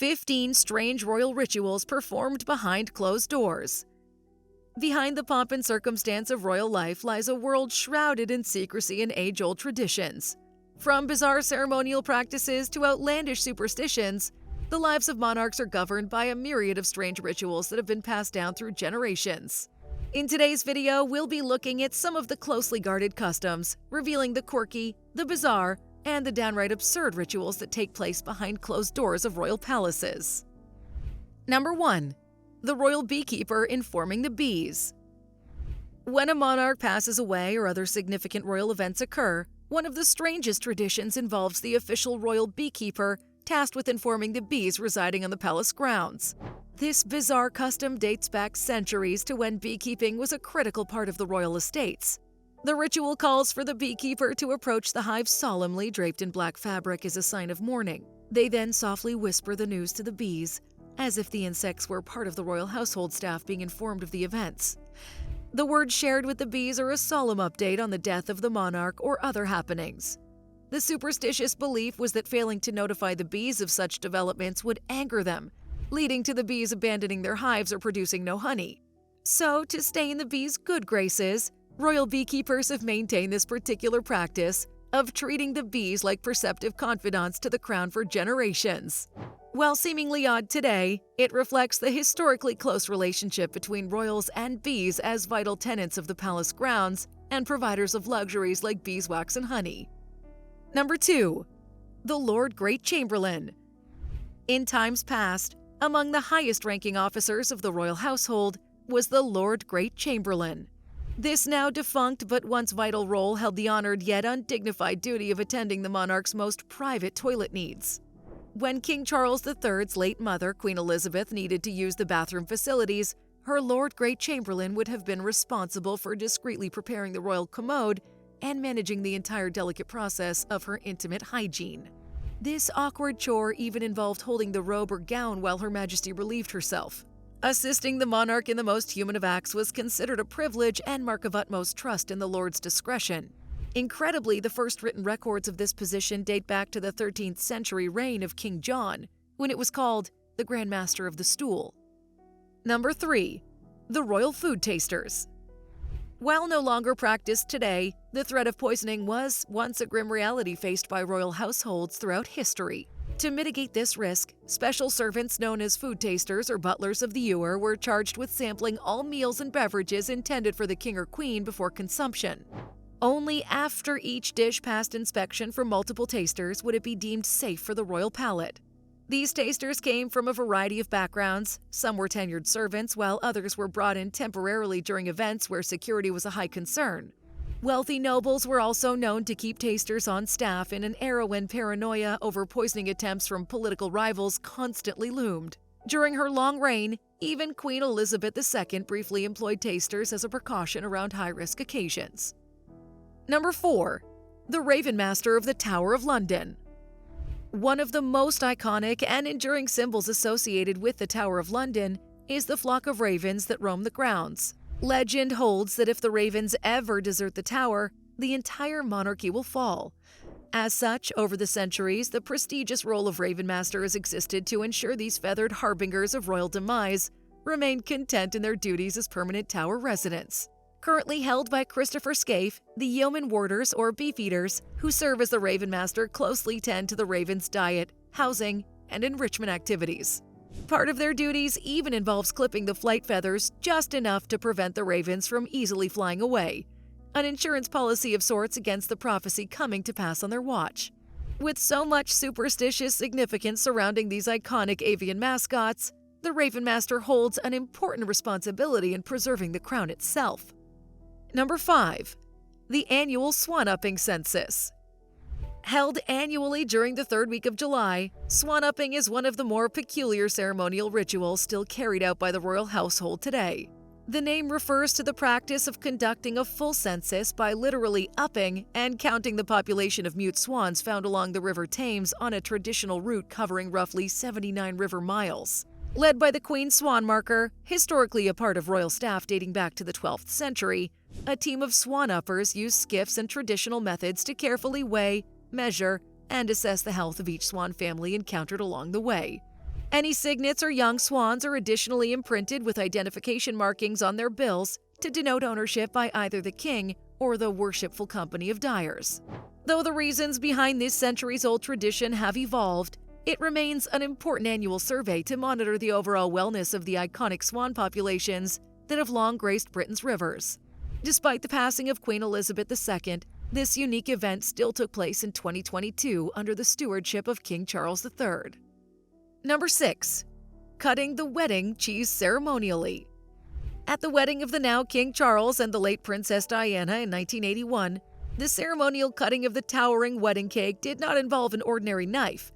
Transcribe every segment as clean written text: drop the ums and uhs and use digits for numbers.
15 strange royal rituals performed behind closed doors. Behind the pomp and circumstance of royal life lies a world shrouded in secrecy and age-old traditions. From bizarre ceremonial practices to outlandish superstitions, the lives of monarchs are governed by a myriad of strange rituals that have been passed down through generations. In today's video, we'll be looking at some of the closely guarded customs, revealing the quirky, the bizarre, and the downright absurd rituals that take place behind closed doors of royal palaces. Number 1. The Royal Beekeeper informing the bees. When a monarch passes away or other significant royal events occur, one of the strangest traditions involves the official royal beekeeper tasked with informing the bees residing on the palace grounds. This bizarre custom dates back centuries to when beekeeping was a critical part of the royal estates. The ritual calls for the beekeeper to approach the hive solemnly draped in black fabric as a sign of mourning. They then softly whisper the news to the bees, as if the insects were part of the royal household staff being informed of the events. The words shared with the bees are a solemn update on the death of the monarch or other happenings. The superstitious belief was that failing to notify the bees of such developments would anger them, leading to the bees abandoning their hives or producing no honey. So, to stay in the bees' good graces, royal beekeepers have maintained this particular practice of treating the bees like perceptive confidants to the crown for generations. While seemingly odd today, it reflects the historically close relationship between royals and bees as vital tenants of the palace grounds and providers of luxuries like beeswax and honey. Number 2. The Lord Great Chamberlain. In times past, among the highest-ranking officers of the royal household was the Lord Great Chamberlain. This now-defunct but once vital role held the honored yet undignified duty of attending the monarch's most private toilet needs. When King Charles III's late mother, Queen Elizabeth, needed to use the bathroom facilities, her Lord Great Chamberlain would have been responsible for discreetly preparing the royal commode and managing the entire delicate process of her intimate hygiene. This awkward chore even involved holding the robe or gown while Her Majesty relieved herself. Assisting the monarch in the most human of acts was considered a privilege and mark of utmost trust in the Lord's discretion. Incredibly, the first written records of this position date back to the 13th century reign of King John, when it was called the Grand Master of the Stool. Number 3. The Royal Food Tasters. While no longer practiced today, the threat of poisoning was once a grim reality faced by royal households throughout history. To mitigate this risk, special servants known as food tasters or butlers of the ewer were charged with sampling all meals and beverages intended for the king or queen before consumption. Only after each dish passed inspection from multiple tasters would it be deemed safe for the royal palate. These tasters came from a variety of backgrounds. Some were tenured servants, while others were brought in temporarily during events where security was a high concern. Wealthy nobles were also known to keep tasters on staff in an era when paranoia over poisoning attempts from political rivals constantly loomed. During her long reign, even Queen Elizabeth II briefly employed tasters as a precaution around high-risk occasions. Number 4. The Raven Master of the Tower of London. One of the most iconic and enduring symbols associated with the Tower of London is the flock of ravens that roam the grounds. Legend holds that if the ravens ever desert the tower, the entire monarchy will fall. As such, over the centuries, the prestigious role of Raven Master has existed to ensure these feathered harbingers of royal demise remain content in their duties as permanent tower residents. Currently held by Christopher Scaife, the yeoman warders or beefeaters who serve as the Raven Master closely tend to the ravens' diet, housing, and enrichment activities. Part of their duties even involves clipping the flight feathers just enough to prevent the ravens from easily flying away, an insurance policy of sorts against the prophecy coming to pass on their watch. With so much superstitious significance surrounding these iconic avian mascots, the Raven Master holds an important responsibility in preserving the crown itself. Number 5. The annual Swan Upping Census. Held annually during the third week of July, Swan Upping is one of the more peculiar ceremonial rituals still carried out by the royal household today. The name refers to the practice of conducting a full census by literally upping and counting the population of mute swans found along the River Thames on a traditional route covering roughly 79 river miles. Led by the Queen Swan Marker, historically a part of royal staff dating back to the 12th century, a team of swan uppers use skiffs and traditional methods to carefully weigh, measure, and assess the health of each swan family encountered along the way. Any cygnets or young swans are additionally imprinted with identification markings on their bills to denote ownership by either the king or the worshipful company of dyers. Though the reasons behind this centuries-old tradition have evolved, it remains an important annual survey to monitor the overall wellness of the iconic swan populations that have long graced Britain's rivers. Despite the passing of Queen Elizabeth II, this unique event still took place in 2022 under the stewardship of King Charles III. Number 6. Cutting the wedding cheese ceremonially. At the wedding of the now King Charles and the late Princess Diana in 1981, the ceremonial cutting of the towering wedding cake did not involve an ordinary knife.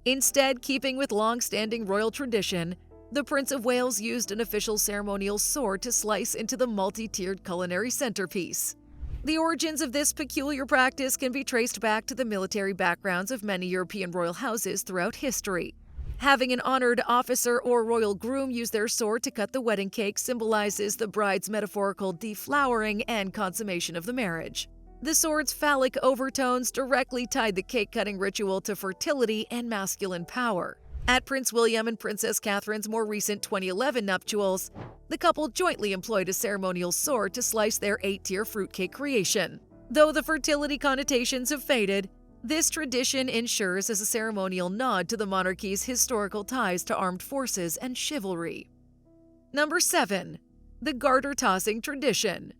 Instead, keeping with long-standing royal tradition, the Prince of Wales used an official ceremonial sword to slice into the multi-tiered culinary centerpiece. The origins of this peculiar practice can be traced back to the military backgrounds of many European royal houses throughout history. Having an honored officer or royal groom use their sword to cut the wedding cake symbolizes the bride's metaphorical deflowering and consummation of the marriage. The sword's phallic overtones directly tied the cake-cutting ritual to fertility and masculine power. At Prince William and Princess Catherine's more recent 2011 nuptials, the couple jointly employed a ceremonial sword to slice their 8-tier fruitcake creation. Though the fertility connotations have faded, this tradition ensures as a ceremonial nod to the monarchy's historical ties to armed forces and chivalry. Number 7. The Garter Tossing tradition.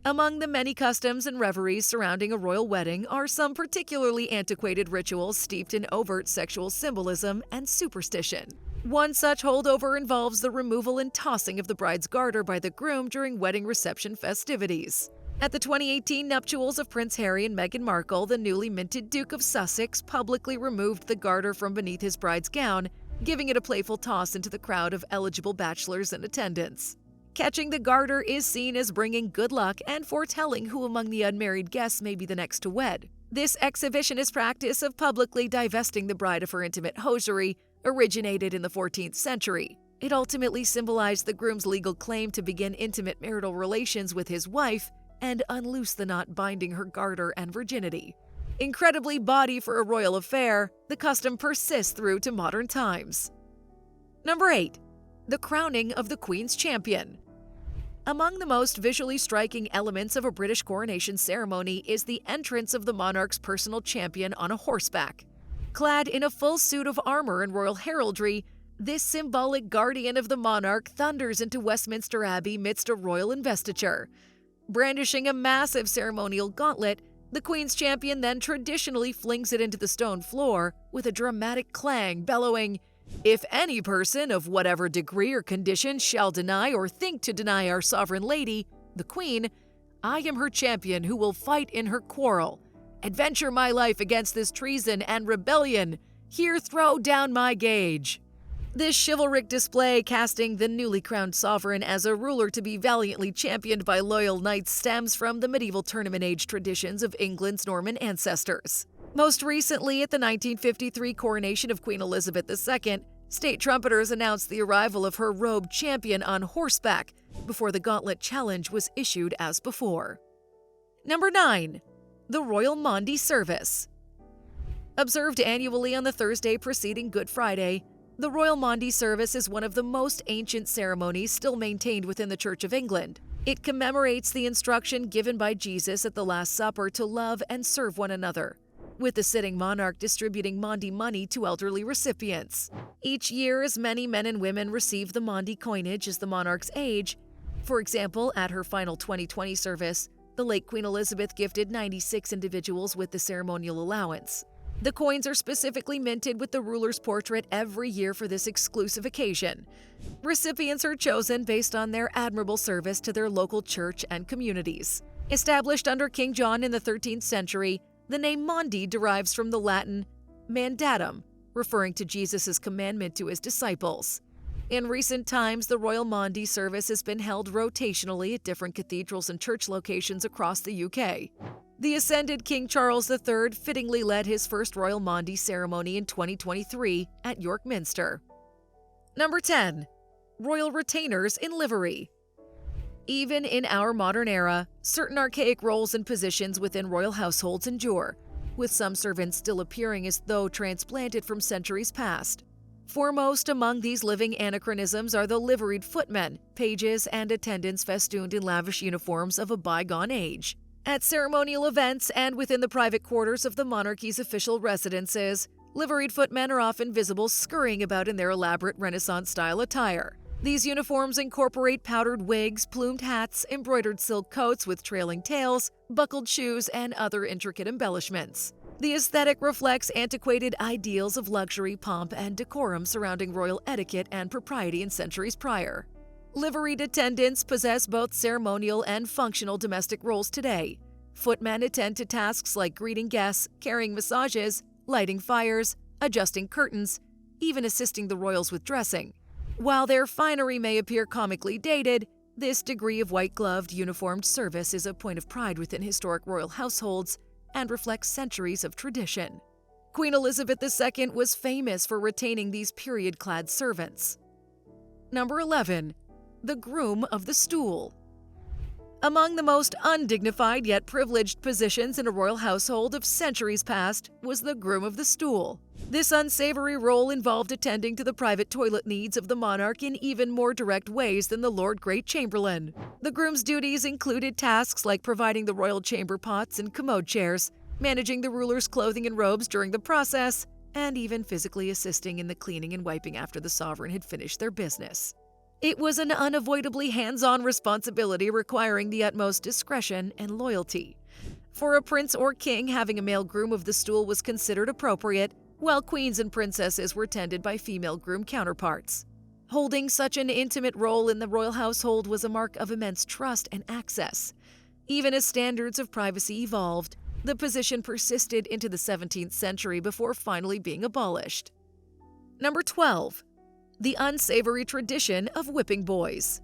Among the many customs and reveries surrounding a royal wedding are some particularly antiquated rituals steeped in overt sexual symbolism and superstition. One such holdover involves the removal and tossing of the bride's garter by the groom during wedding reception festivities. At the 2018 nuptials of Prince Harry and Meghan Markle, the newly minted Duke of Sussex publicly removed the garter from beneath his bride's gown, giving it a playful toss into the crowd of eligible bachelors in attendance. Catching the garter is seen as bringing good luck and foretelling who among the unmarried guests may be the next to wed. This exhibitionist practice of publicly divesting the bride of her intimate hosiery originated in the 14th century. It ultimately symbolized the groom's legal claim to begin intimate marital relations with his wife and unloose the knot binding her garter and virginity. Incredibly bawdy for a royal affair, the custom persists through to modern times. Number 8. The crowning of the Queen's champion. Among the most visually striking elements of a British coronation ceremony is the entrance of the monarch's personal champion on a horseback. Clad in a full suit of armor and royal heraldry, this symbolic guardian of the monarch thunders into Westminster Abbey midst a royal investiture. Brandishing a massive ceremonial gauntlet, the Queen's champion then traditionally flings it into the stone floor with a dramatic clang, bellowing, "If any person of whatever degree or condition shall deny or think to deny our sovereign lady, the Queen, I am her champion who will fight in her quarrel. Adventure my life against this treason and rebellion. Here throw down my gage." This chivalric display, casting the newly crowned sovereign as a ruler to be valiantly championed by loyal knights, stems from the medieval tournament age traditions of England's Norman ancestors. Most recently, at the 1953 coronation of Queen Elizabeth II, state trumpeters announced the arrival of her robed champion on horseback before the gauntlet challenge was issued as before. Number 9. The Royal Mandi Service. Observed annually on the Thursday preceding Good Friday, the Royal Mandi Service is one of the most ancient ceremonies still maintained within the Church of England. It commemorates the instruction given by Jesus at the Last Supper to love and serve one another, with the sitting monarch distributing Mandi money to elderly recipients. Each year, as many men and women receive the Mandi coinage as the monarch's age. For example, at her final 2020 service, the late Queen Elizabeth gifted 96 individuals with the ceremonial allowance. The coins are specifically minted with the ruler's portrait every year for this exclusive occasion. Recipients are chosen based on their admirable service to their local church and communities. Established under King John in the 13th century, the name Mandi derives from the Latin mandatum, referring to Jesus' commandment to his disciples. In recent times, the Royal Mandi service has been held rotationally at different cathedrals and church locations across the UK. The ascended King Charles III fittingly led his first Royal Mandi ceremony in 2023 at York Minster. Number 10. Royal Retainers in Livery. Even in our modern era, certain archaic roles and positions within royal households endure, with some servants still appearing as though transplanted from centuries past. Foremost among these living anachronisms are the liveried footmen, pages, and attendants festooned in lavish uniforms of a bygone age. At ceremonial events and within the private quarters of the monarchy's official residences, liveried footmen are often visible scurrying about in their elaborate Renaissance-style attire. These uniforms incorporate powdered wigs, plumed hats, embroidered silk coats with trailing tails, buckled shoes, and other intricate embellishments. The aesthetic reflects antiquated ideals of luxury, pomp, and decorum surrounding royal etiquette and propriety in centuries prior. Liveried attendants possess both ceremonial and functional domestic roles today. Footmen attend to tasks like greeting guests, carrying massages, lighting fires, adjusting curtains, even assisting the royals with dressing. While their finery may appear comically dated, this degree of white-gloved, uniformed service is a point of pride within historic royal households and reflects centuries of tradition. Queen Elizabeth II was famous for retaining these period-clad servants. Number 11. The Groom of the Stool. Among the most undignified yet privileged positions in a royal household of centuries past was the Groom of the Stool. This unsavory role involved attending to the private toilet needs of the monarch in even more direct ways than the Lord Great Chamberlain. The groom's duties included tasks like providing the royal chamber pots and commode chairs, managing the ruler's clothing and robes during the process, and even physically assisting in the cleaning and wiping after the sovereign had finished their business. It was an unavoidably hands-on responsibility requiring the utmost discretion and loyalty. For a prince or king, having a male groom of the stool was considered appropriate, while queens and princesses were tended by female groom counterparts. Holding such an intimate role in the royal household was a mark of immense trust and access. Even as standards of privacy evolved, the position persisted into the 17th century before finally being abolished. Number 12. The unsavory tradition of whipping boys.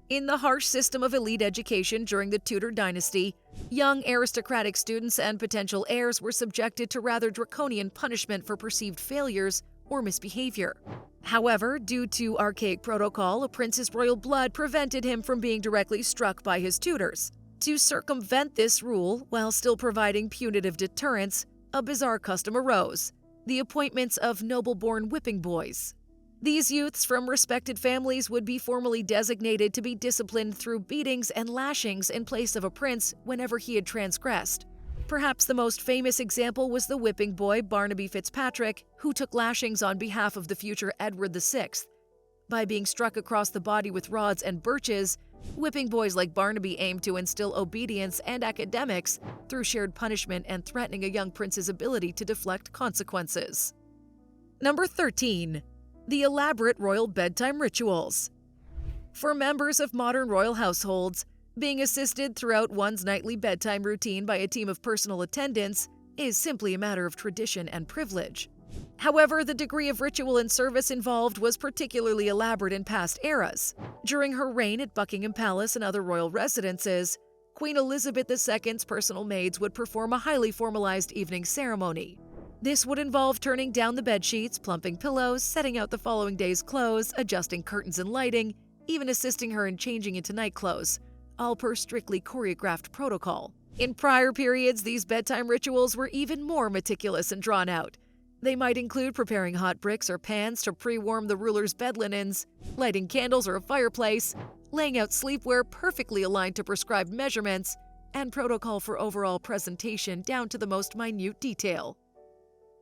In the harsh system of elite education during the Tudor dynasty, young aristocratic students and potential heirs were subjected to rather draconian punishment for perceived failures or misbehavior. However, due to archaic protocol, a prince's royal blood prevented him from being directly struck by his tutors. To circumvent this rule, while still providing punitive deterrence, a bizarre custom arose: the appointments of noble-born whipping boys. These youths from respected families would be formally designated to be disciplined through beatings and lashings in place of a prince whenever he had transgressed. Perhaps the most famous example was the whipping boy Barnaby Fitzpatrick, who took lashings on behalf of the future Edward VI. By being struck across the body with rods and birches, whipping boys like Barnaby aimed to instill obedience and academics through shared punishment and threatening a young prince's ability to deflect consequences. Number 13. The elaborate royal bedtime rituals. For members of modern royal households, being assisted throughout one's nightly bedtime routine by a team of personal attendants is simply a matter of tradition and privilege. However, the degree of ritual and service involved was particularly elaborate in past eras. During her reign at Buckingham Palace and other royal residences, Queen Elizabeth II's personal maids would perform a highly formalized evening ceremony. This would involve turning down the bedsheets, plumping pillows, setting out the following day's clothes, adjusting curtains and lighting, even assisting her in changing into night clothes, all per strictly choreographed protocol. In prior periods, these bedtime rituals were even more meticulous and drawn out. They might include preparing hot bricks or pans to pre-warm the ruler's bed linens, lighting candles or a fireplace, laying out sleepwear perfectly aligned to prescribed measurements, and protocol for overall presentation down to the most minute detail.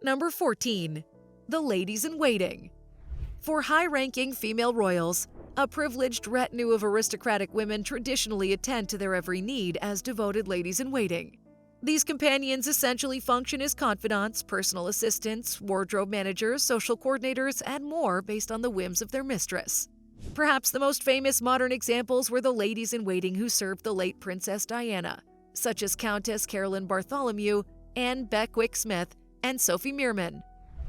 Number 14. The Ladies-in-Waiting. For high-ranking female royals, a privileged retinue of aristocratic women traditionally attend to their every need as devoted ladies-in-waiting. These companions essentially function as confidants, personal assistants, wardrobe managers, social coordinators, and more based on the whims of their mistress. Perhaps the most famous modern examples were the ladies-in-waiting who served the late Princess Diana, such as Countess Caroline Bartholomew, Anne Beckwith-Smith, and Sophie Meerman.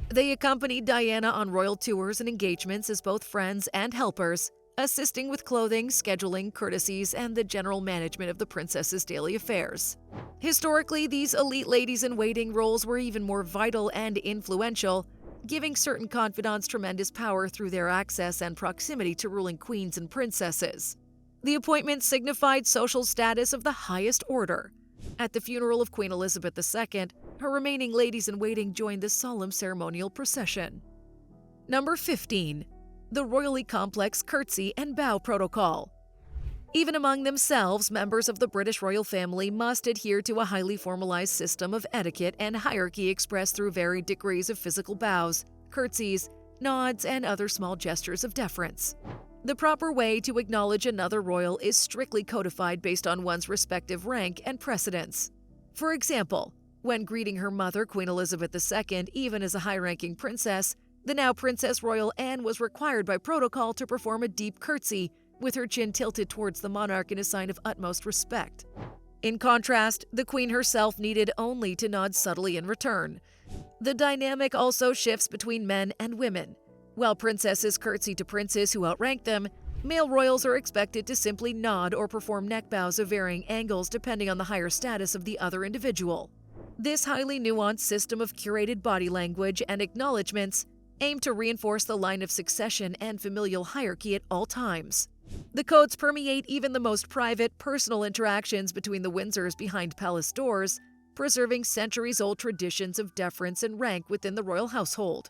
They accompanied Diana on royal tours and engagements as both friends and helpers, assisting with clothing, scheduling, courtesies, and the general management of the princess's daily affairs. Historically, these elite ladies-in-waiting roles were even more vital and influential, giving certain confidants tremendous power through their access and proximity to ruling queens and princesses. The appointment signified social status of the highest order. At the funeral of Queen Elizabeth II, her remaining ladies-in-waiting joined the solemn ceremonial procession. Number 15. The royally complex curtsy and bow protocol. Even among themselves, members of the British royal family must adhere to a highly formalized system of etiquette and hierarchy expressed through varied degrees of physical bows, curtsies, nods, and other small gestures of deference. The proper way to acknowledge another royal is strictly codified based on one's respective rank and precedence. For example, when greeting her mother, Queen Elizabeth II, even as a high-ranking princess, the now Princess Royal Anne was required by protocol to perform a deep curtsy, with her chin tilted towards the monarch in a sign of utmost respect. In contrast, the Queen herself needed only to nod subtly in return. The dynamic also shifts between men and women. While princesses curtsy to princes who outrank them, male royals are expected to simply nod or perform neck bows of varying angles depending on the higher status of the other individual. This highly nuanced system of curated body language and acknowledgments aim to reinforce the line of succession and familial hierarchy at all times. The codes permeate even the most private, personal interactions between the Windsors behind palace doors, preserving centuries-old traditions of deference and rank within the royal household.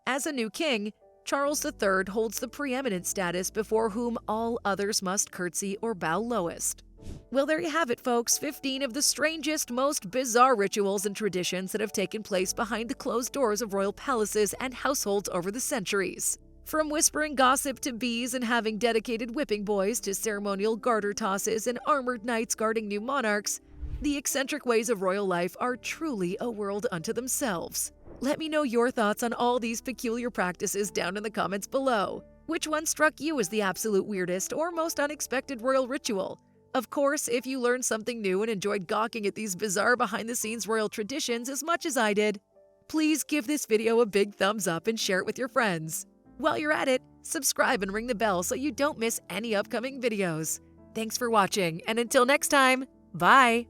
As a new king, Charles III holds the preeminent status before whom all others must curtsy or bow lowest. Well, there you have it, folks. 15 of the strangest, most bizarre rituals and traditions that have taken place behind the closed doors of royal palaces and households over the centuries. From whispering gossip to bees and having dedicated whipping boys to ceremonial garter tosses and armored knights guarding new monarchs, the eccentric ways of royal life are truly a world unto themselves. Let me know your thoughts on all these peculiar practices down in the comments below. Which one struck you as the absolute weirdest or most unexpected royal ritual? Of course, if you learned something new and enjoyed gawking at these bizarre behind-the-scenes royal traditions as much as I did, please give this video a big thumbs up and share it with your friends. While you're at it, subscribe and ring the bell so you don't miss any upcoming videos. Thanks for watching, and until next time, bye!